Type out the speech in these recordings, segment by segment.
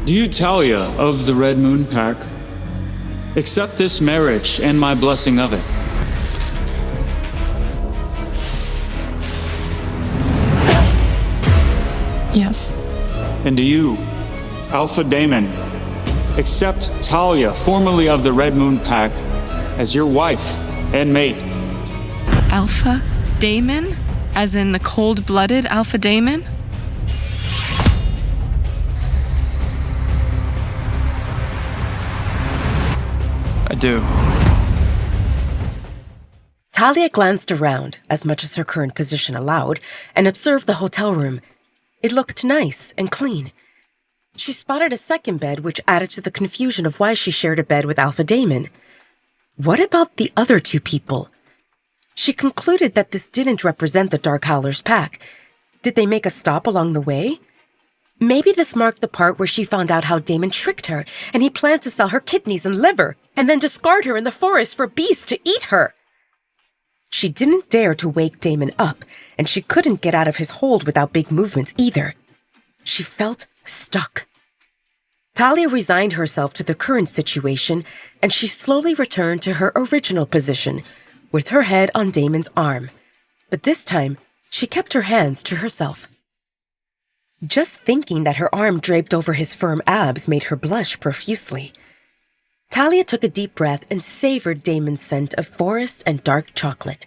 Do you, Talia of the Red Moon Pack, accept this marriage and my blessing of it? Yes. And do you, Alpha Damon, accept Talia, formerly of the Red Moon Pack, as your wife and mate? Alpha Damon? As in the cold-blooded Alpha Damon? I do. Talia glanced around, as much as her current position allowed, and observed the hotel room. It looked nice and clean. She spotted a second bed, which added to the confusion of why she shared a bed with Alpha Damon. What about the other two people? She concluded that this didn't represent the Dark Howlers pack. Did they make a stop along the way? Maybe this marked the part where she found out how Damon tricked her, and he planned to sell her kidneys and liver, and then discard her in the forest for beasts to eat her. She didn't dare to wake Damon up, and she couldn't get out of his hold without big movements either. She felt stuck. Talia resigned herself to the current situation, and she slowly returned to her original position, with her head on Damon's arm. But this time, she kept her hands to herself. Just thinking that her arm draped over his firm abs made her blush profusely. Talia took a deep breath and savored Damon's scent of forest and dark chocolate.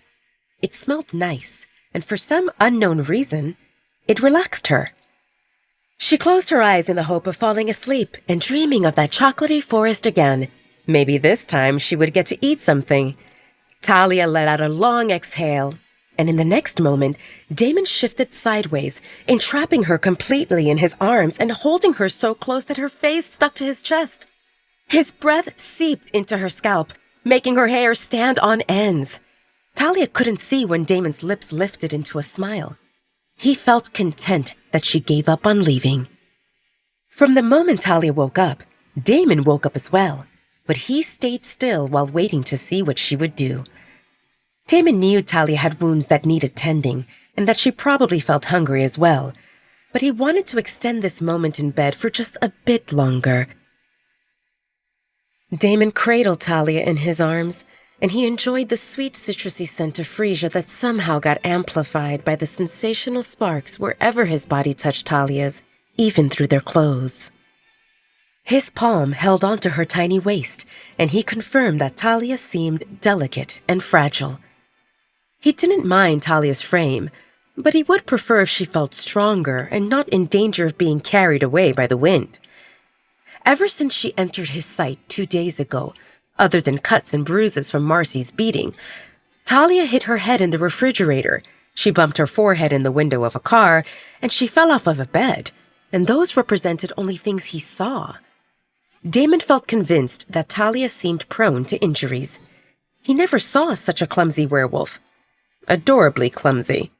It smelled nice, and for some unknown reason, it relaxed her. She closed her eyes in the hope of falling asleep and dreaming of that chocolatey forest again. Maybe this time she would get to eat something. Talia let out a long exhale, and in the next moment, Damon shifted sideways, entrapping her completely in his arms and holding her so close that her face stuck to his chest. His breath seeped into her scalp, making her hair stand on ends. Talia couldn't see when Damon's lips lifted into a smile. He felt content that she gave up on leaving. From the moment Talia woke up, Damon woke up as well, but he stayed still while waiting to see what she would do. Damon knew Talia had wounds that needed tending, and that she probably felt hungry as well, but he wanted to extend this moment in bed for just a bit longer. Damon cradled Talia in his arms, and he enjoyed the sweet citrusy scent of freesia that somehow got amplified by the sensational sparks wherever his body touched Talia's, even through their clothes. His palm held onto her tiny waist, and he confirmed that Talia seemed delicate and fragile. He didn't mind Talia's frame, but he would prefer if she felt stronger and not in danger of being carried away by the wind. Ever since she entered his sight 2 days ago, other than cuts and bruises from Marcy's beating, Talia hit her head in the refrigerator, she bumped her forehead in the window of a car, and she fell off of a bed, and those represented only things he saw. Damon felt convinced that Talia seemed prone to injuries. He never saw such a clumsy werewolf. Adorably clumsy.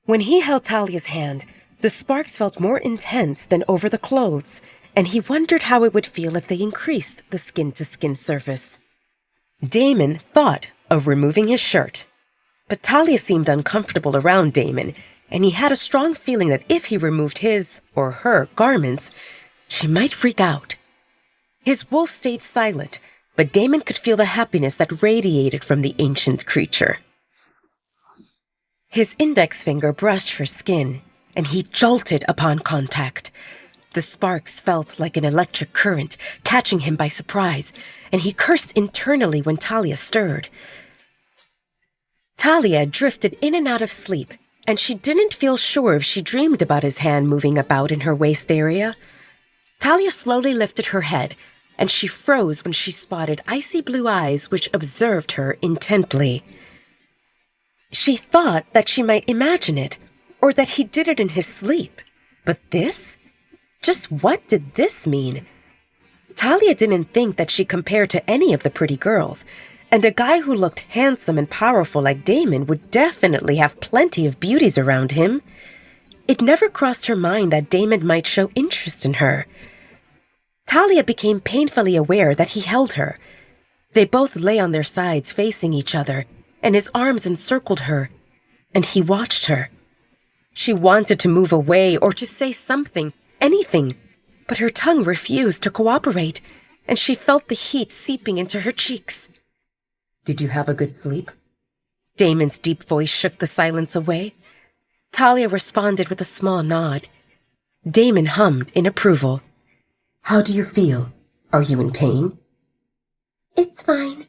When he held Talia's hand, the sparks felt more intense than over the clothes, and he wondered how it would feel if they increased the skin-to-skin surface. Damon thought of removing his shirt, but Talia seemed uncomfortable around Damon, and he had a strong feeling that if he removed his or her garments, she might freak out. His wolf stayed silent, but Damon could feel the happiness that radiated from the ancient creature. His index finger brushed her skin, and he jolted upon contact. The sparks felt like an electric current, catching him by surprise, and he cursed internally when Talia stirred. Talia drifted in and out of sleep, and she didn't feel sure if she dreamed about his hand moving about in her waist area. Talia slowly lifted her head, and she froze when she spotted icy blue eyes which observed her intently. She thought that she might imagine it, or that he did it in his sleep. But this? Just what did this mean? Talia didn't think that she compared to any of the pretty girls, and a guy who looked handsome and powerful like Damon would definitely have plenty of beauties around him. It never crossed her mind that Damon might show interest in her. Talia became painfully aware that he held her. They both lay on their sides facing each other, and his arms encircled her, and he watched her. She wanted to move away or to say something, anything, but her tongue refused to cooperate, and she felt the heat seeping into her cheeks. "Did you have a good sleep?" Damon's deep voice shook the silence away. Talia responded with a small nod. Damon hummed in approval. "How do you feel? Are you in pain?" "It's fine,"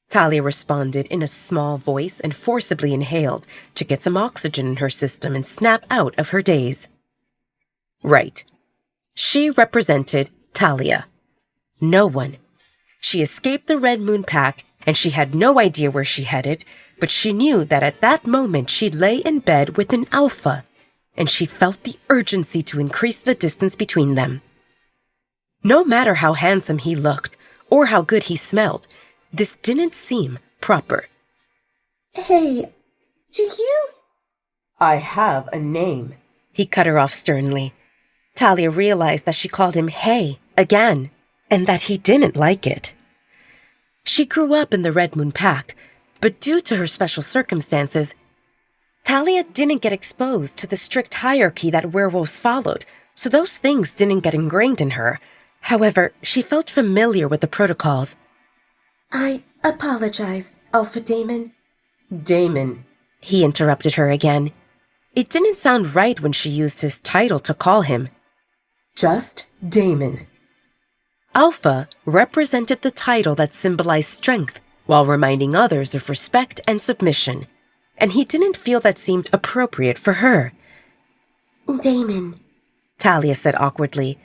Talia responded in a small voice and forcibly inhaled to get some oxygen in her system and snap out of her daze. Right. She represented Talia. No one. She escaped the Red Moon Pack, and she had no idea where she headed, but she knew that at that moment she lay in bed with an alpha, and she felt the urgency to increase the distance between them. No matter how handsome he looked or how good he smelled, this didn't seem proper. "Hey, do you—" "I have a name," he cut her off sternly. Talia realized that she called him "hey" again, and that he didn't like it. She grew up in the Red Moon Pack, but due to her special circumstances, Talia didn't get exposed to the strict hierarchy that werewolves followed, so those things didn't get ingrained in her. However, she felt familiar with the protocols. "I apologize, Alpha Damon." "Damon," he interrupted her again. It didn't sound right when she used his title to call him. "Just Damon." Alpha represented the title that symbolized strength, while reminding others of respect and submission, and he didn't feel that seemed appropriate for her. "Damon," Talia said awkwardly,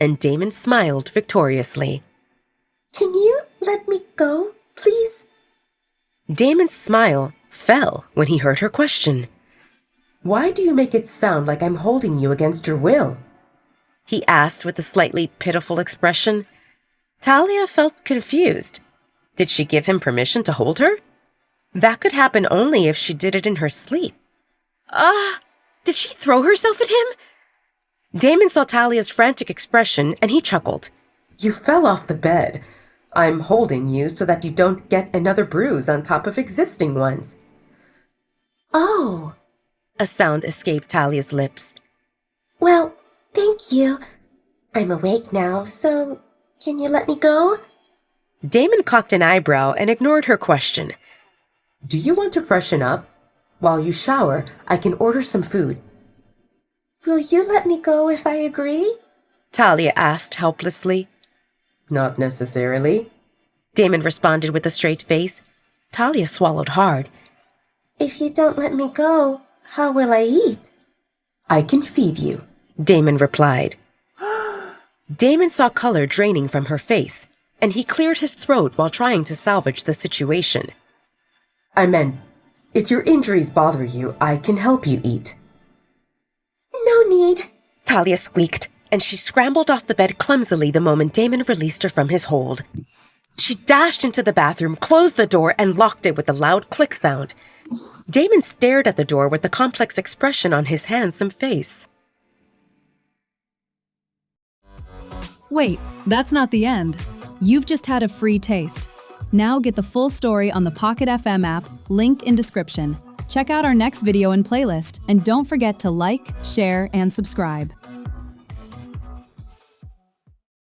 and Damon smiled victoriously. "Can you let me go, please?" Damon's smile fell when he heard her question. "Why do you make it sound like I'm holding you against your will?" he asked with a slightly pitiful expression. Talia felt confused. Did she give him permission to hold her? That could happen only if she did it in her sleep. Did she throw herself at him? Damon saw Talia's frantic expression and he chuckled. "You fell off the bed. I'm holding you so that you don't get another bruise on top of existing ones." "Oh," a sound escaped Talia's lips. "Well, thank you. I'm awake now, so can you let me go?" Damon cocked an eyebrow and ignored her question. "Do you want to freshen up? While you shower, I can order some food." "Will you let me go if I agree?" Talia asked helplessly. "Not necessarily," Damon responded with a straight face. Talia swallowed hard. "If you don't let me go, how will I eat?" "I can feed you," Damon replied. Damon saw color draining from her face, and he cleared his throat while trying to salvage the situation. "I meant, if your injuries bother you, I can help you eat." "No need," Talia squeaked, and she scrambled off the bed clumsily the moment Damon released her from his hold. She dashed into the bathroom, closed the door, and locked it with a loud click sound. Damon stared at the door with a complex expression on his handsome face. Wait, that's not the end. You've just had a free taste. Now get the full story on the Pocket FM app, link in description. Check out our next video and playlist, and don't forget to like, share, and subscribe.